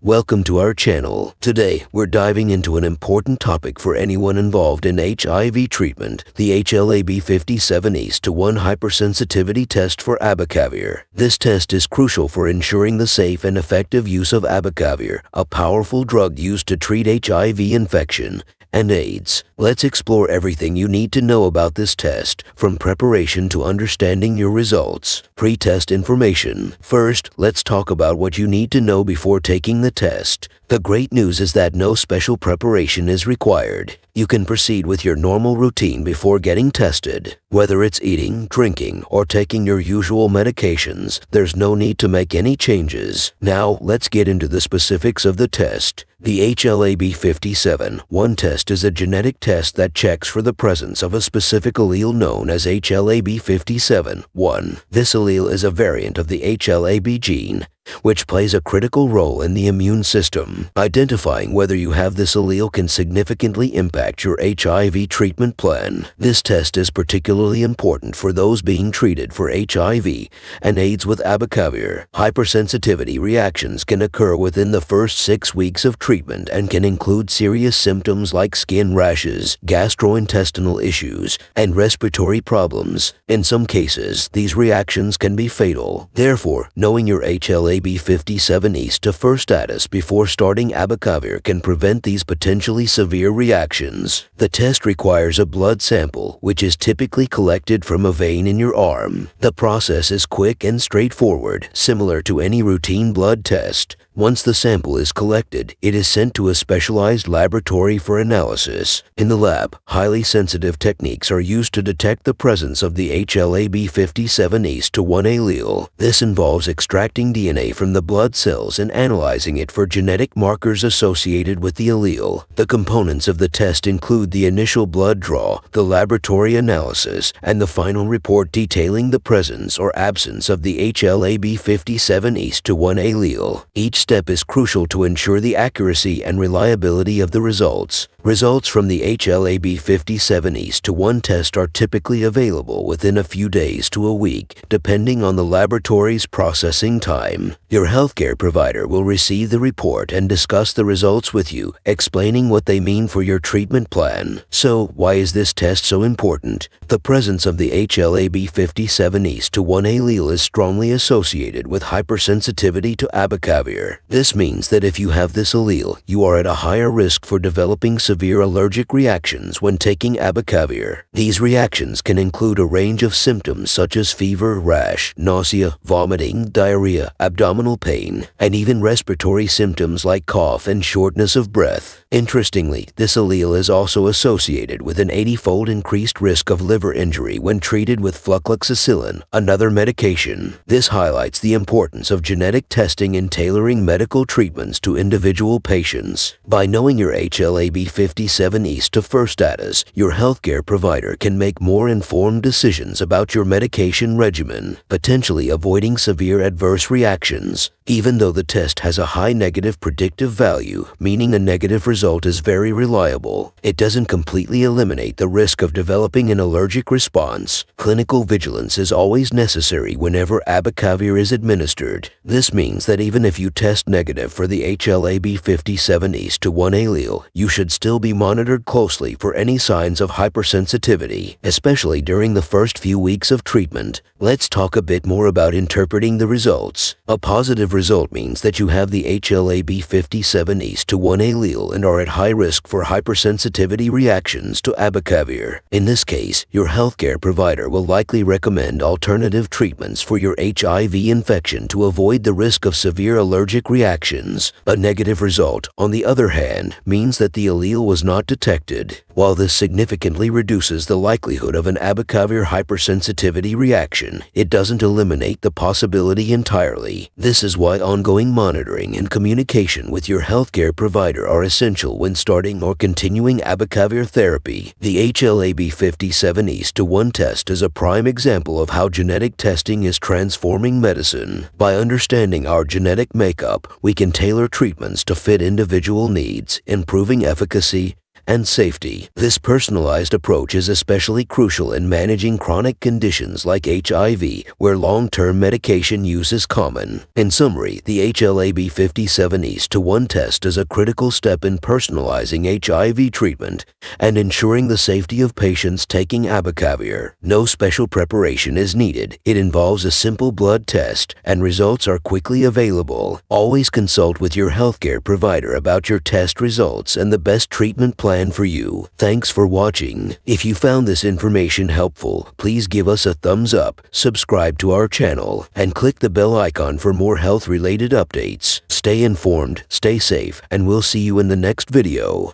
Welcome to our channel. Today, we're diving into an important topic for anyone involved in HIV treatment, the HLA B 57:1 hypersensitivity test for abacavir. This test is crucial for ensuring the safe and effective use of abacavir, a powerful drug used to treat HIV infection and AIDS. Let's explore everything you need to know about this test, from preparation to understanding your results. Pre-test information. First, let's talk about what you need to know before taking the test. The great news is that no special preparation is required. You can proceed with your normal routine before getting tested. Whether it's eating, drinking, or taking your usual medications, there's no need to make any changes. Now, let's get into the specifics of the test. The HLA B 57:1 test is a genetic test that checks for the presence of a specific allele known as HLA B 57:1. This allele is a variant of the HLA B gene, which plays a critical role in the immune system. Identifying whether you have this allele can significantly impact your HIV treatment plan. This test is particularly important for those being treated for HIV and AIDS with abacavir. Hypersensitivity reactions can occur within the first 6 weeks of treatment and can include serious symptoms like skin rashes, gastrointestinal issues, and respiratory problems. In some cases, these reactions can be fatal. Therefore, knowing your HLA B 57:1 status before starting abacavir can prevent these potentially severe reactions. The test requires a blood sample, which is typically collected from a vein in your arm. The process is quick and straightforward, similar to any routine blood test. Once the sample is collected, it is sent to a specialized laboratory for analysis. In the lab, highly sensitive techniques are used to detect the presence of the HLA B 57:1 allele. This involves extracting DNA from the blood cells and analyzing it for genetic markers associated with the allele. The components of the test include the initial blood draw, the laboratory analysis, and the final report detailing the presence or absence of the HLA B 57:1 allele. Each step is crucial to ensure the accuracy and reliability of the results. Results from the HLA B 57:1 test are typically available within a few days to a week, depending on the laboratory's processing time. Your healthcare provider will receive the report and discuss the results with you, explaining what they mean for your treatment plan. So, why is this test so important? The presence of the HLA B 57:1 allele is strongly associated with hypersensitivity to abacavir. This means that if you have this allele, you are at a higher risk for developing severe allergic reactions when taking abacavir. These reactions can include a range of symptoms such as fever, rash, nausea, vomiting, diarrhea, abdominal pain, and even respiratory symptoms like cough and shortness of breath. Interestingly, this allele is also associated with an 80-fold increased risk of liver injury when treated with Flucloxacillin, another medication. This highlights the importance of genetic testing in tailoring medical treatments to individual patients. By knowing your HLA B 57:1 status, your healthcare provider can make more informed decisions about your medication regimen, potentially avoiding severe adverse reactions. Even though the test has a high negative predictive value, meaning a negative result is very reliable, it doesn't completely eliminate the risk of developing an allergic response. Clinical vigilance is always necessary whenever abacavir is administered. This means that even if you test negative for the HLA B 57:1 allele, you should still be monitored closely for any signs of hypersensitivity, especially during the first few weeks of treatment. Let's talk a bit more about interpreting the results. A positive result means that you have the HLA B 57:1 allele and are at high risk for hypersensitivity reactions to abacavir. In this case, your healthcare provider will likely recommend alternative treatments for your HIV infection to avoid the risk of severe allergic reactions. A negative result, on the other hand, means that the allele was not detected. While this significantly reduces the likelihood of an abacavir hypersensitivity reaction, it doesn't eliminate the possibility entirely. This is why ongoing monitoring and communication with your healthcare provider are essential when starting or continuing abacavir therapy. The HLA B 57:1 test is a prime example of how genetic testing is transforming medicine. By understanding our genetic makeup, we can tailor treatments to fit individual needs, improving efficacy and safety. This personalized approach is especially crucial in managing chronic conditions like HIV, where long-term medication use is common. In summary, the HLA B57 East-to-1 test is a critical step in personalizing HIV treatment and ensuring the safety of patients taking abacavir. No special preparation is needed. It involves a simple blood test, and results are quickly available. Always consult with your healthcare provider about your test results and the best treatment plan for you. Thanks for watching. If you found this information helpful, please give us a thumbs up, subscribe to our channel, and click the bell icon for more health-related updates. Stay informed, stay safe, and we'll see you in the next video.